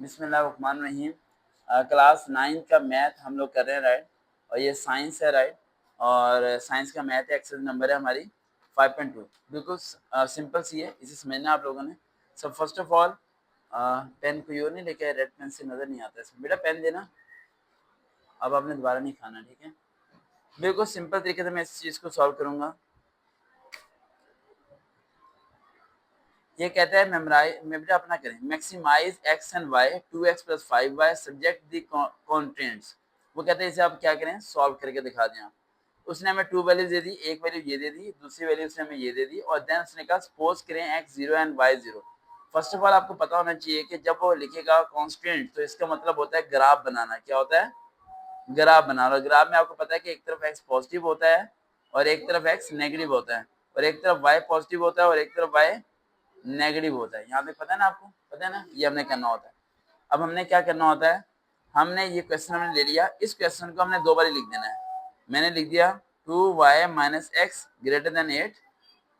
बिस्मिल्लाहिर्रहमानिर्रहीम। क्लास 9 का मैथ हम लोग कर रहे हैं, राइट। और ये साइंस है, राइट। और साइंस का मैथ है, एक्सरसाइज नंबर है हमारी 5.2। बिल्कुल सिंपल सी है, इसे समझना आप लोगों ने। सब फर्स्ट ऑफ ऑल पेन को यूँ नहीं लेके, रेड पेन से नज़र नहीं आता इसमें। बेटा पेन देना, अब आपने दोबारा नहीं खाना, ठीक है। बिल्कुल सिंपल तरीके से मैं इस चीज़ को सॉल्व करूँगा। ये कहता है मेमोराइज में, बेटा अपना करें, maximise X and Y 2x + 5y subject the constants. वो कहते हैं इसे आप क्या करें, सॉल्व करके दिखा दें आप। उसने हमें 2 वैल्यूज दे दी, एक वैल्यू ये दे दी, दूसरी वैल्यू उसने हमें ये दे दी, और देन उसने कहा सपोज करें x 0 and y 0। First of all आपको पता होना चाहिए कि जब वो लिखेगा कांस्टेंट तो इसका मतलब होता है ग्राफ बनाना। क्या होता है? ग्राफ बनाना। ग्राफ में आपको पता है कि एक तरफ x पॉजिटिव होता है और एक तरफ x नेगेटिव होता है, और एक तरफ y पॉजिटिव होता है और एक तरफ y नेगेटिव होता है। यहाँ पे पता है ना आपको, पता है ना, ये हमने करना होता है। अब हमने क्या करना होता है, हमने ये क्वेश्चन हमने ले लिया, इस क्वेश्चन को हमने दो बार लिख देना है। मैंने लिख दिया 2y - x > 8,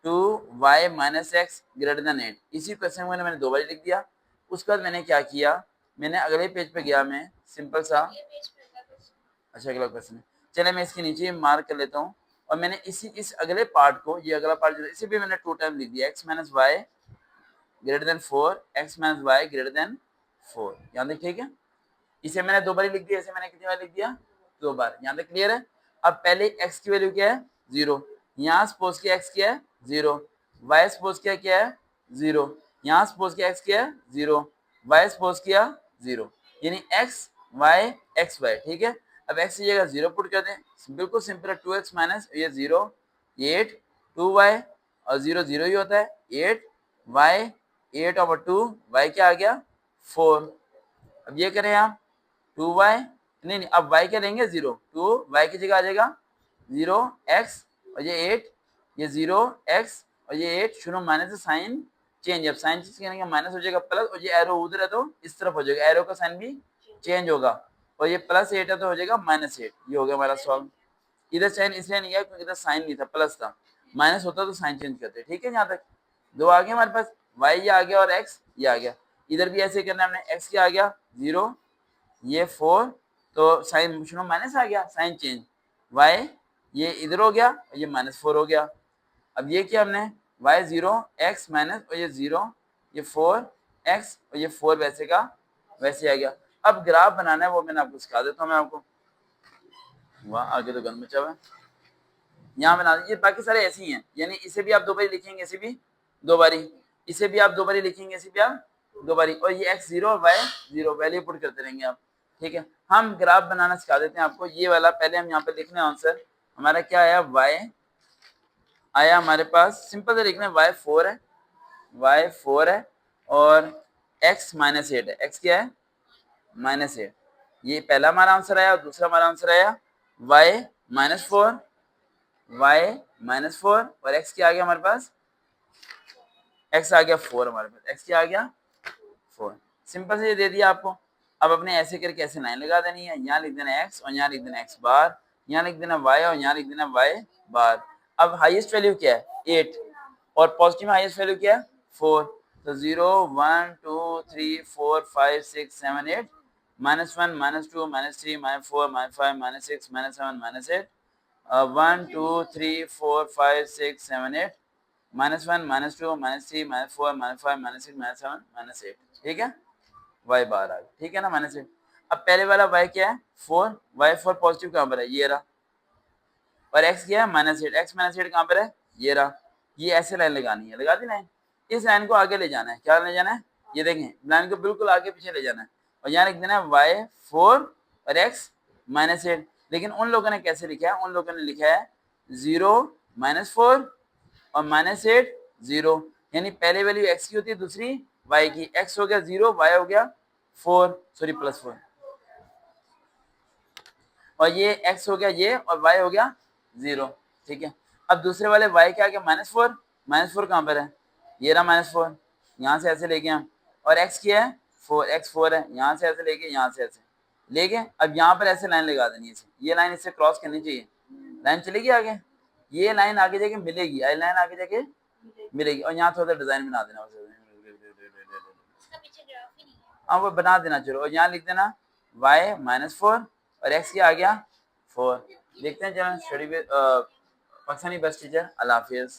2y - x > 8। इसी क्वेश्चन को मैंने दो बार लिख दिया। उसके बाद मैंने क्या किया, मैंने अगले पेज पे गया, मैं सिंपल सा, अच्छा अगला क्वेश्चन है, चले मैं इसके नीचे मार्क कर लेता हूँ। और मैंने इस अगले पार्ट को, ये अगला पार्ट इसे भी मैंने 2 टाइम लिख दिया, x - y > 4, x - y > 4। यहाँ तक ठीक है। इसे मैंने दो बार लिख दिया, इसे मैंने कितनी बार लिख दिया, दो बार। यहाँ तक क्लियर है। अब पहले x की वैल्यू क्या है, 0। यहाँ सपोज किया x क्या है, 0। y सपोज किया क्या है, 0। यहाँ सपोज किया x क्या है, 0। y सपोज किया 0, यानी x y x y, ठीक है। अब x की जगह 0 पुट कर दें, बिल्कुल सिंपल है। 2x माइनस ये 0, 8, 2y, और 0 0 ही होता है, 8 y, 8/2, y क्या आ गया, 4। अब ये करें आप 2y, नहीं अब y क्या लेंगे, 0। 2y की जगह आ जाएगा 0x, और ये 8, ये 0x, और ये 8 शुरू माइनस से साइन चेंज। अब साइन चेंज करने का माइनस हो जाएगा प्लस, और ये एरो उधर है तो इस तरफ हो जाएगा, एरो का साइन भी चेंज होगा। और ये +8 है तो हो जाएगा -8। ये हो गया हमारा सॉल्व। इधर साइन इसलिए नहीं गया क्योंकि इधर साइन नहीं था, प्लस था। माइनस होता तो साइन चेंज करते, ठीक है। यहाँ तक दो आ गए हमारे पास, y ये आ गया और x ये आ गया। इधर भी ऐसे करना हमने, x क्या आ गया 0, ये 4, तो साइन शुरू माइनस आ गया, साइन चेंज। y ये इधर हो गया और ये -4 हो गया। अब ये किया हमने, y 0, x माइनस, और ये 0, ये 4 x, और ये 4 वैसे का वैसे आ गया। अब ग्राफ बनाना है, वो मैंने आपको सिखा देता हूँ मैं आपको। वाह आगे तो गंद मचा हुआ है, यहाँ बना दीजिए। बाकी सारे ऐसे ही हैं, यानी इसे भी आप दो बारी लिखेंगे, इसे भी दो बारी, इसे भी आप दो बारी लिखेंगे, इसे भी आप दो बारी, और ये x 0 और y 0 वैल्यू पुट करते रहेंगे आप, ठीक है। हम ग्राफ बनाना सिखा देते हैं आपको। ये वाला पहले हम यहाँ पे लिख लें आंसर। हमारा क्या आया, y आया हमारे पास, सिंपल से लिख लें, y 4 है, y 4 है, और x -8 है। x क्या है, -8। ये पहला हमारा आंसर आया, और दूसरा हमारा आंसर आया y -4, y -4, और x क्या आ गया हमारे पास, x आ गया 4 हमारे पास, x क्या आ गया 4। सिंपल से ये दे दिया आपको। अब अपने ऐसे करके ऐसे लाइन लगा देनी है, यहाँ लिख देना x और यहाँ लिख देना x बार, यहाँ लिख देना y और यहाँ लिख देना y बार। अब हाईएस्ट वैल्यू क्या है, 8, और पॉजिटिव हाईएस्ट वैल्यू क्या है, 4। तो 0 1 2 3 4 5 6 7 8, -1 -2 -3 -4 -5 -6 -7 -8, 1 2 3 4 5 6 7 8, -1 -2 -3 -4 -5 -6 -7 -8, ठीक है। y बार आ गया, ठीक है ना, -8। अब पहले वाला y क्या है, 4, y4 पॉजिटिव कहाँ पर है, ये रहा, और x क्या है, -8, x -8 कहाँ पर है, ये रहा। ये ऐसे लाइन लगानी है, लगा दी लाइन। इस लाइन को आगे ले जाना है, क्या ले जाना है, ये देखें, लाइन को बिल्कुल आगे पीछे ले जाना है, और यहाँ लिख देना है y4 और x -8। लेकिन उन लोगों ने कैसे लिखा है, उन लोगों ने लिखा है 0 -4 और -8 0, यानी पहले वैल्यू x की होती है, दूसरी y की। x हो गया 0, y हो गया 4, सॉरी +4, और ये x हो गया ये, और y हो गया 0, ठीक है। अब दूसरे वाले y क्या आ गया, -4, -4 कहाँ पर है, ये रहा -4, यहाँ से ऐसे लेके हम, और x क्या है 4, x 4 है, यहाँ से ऐसे लेके यहाँ से ऐसे लेके, अब यहाँ पर ऐसे लाइन लगा देनी है, ये लाइन इससे क्रॉस करनी चाहिए, लाइन चलेगी आगे, ये लाइन आगे जाके मिलेगी, ये लाइन आगे जाके मिलेगी, और यहाँ थोड़ा सा डिजाइन बना देना, अब वो बना देना चलो, और यहाँ लिख देना y -4 और x क्या आ गया 4। देखते हैं चलो study with Pakistani best teacher. अल्लाह हाफिज़।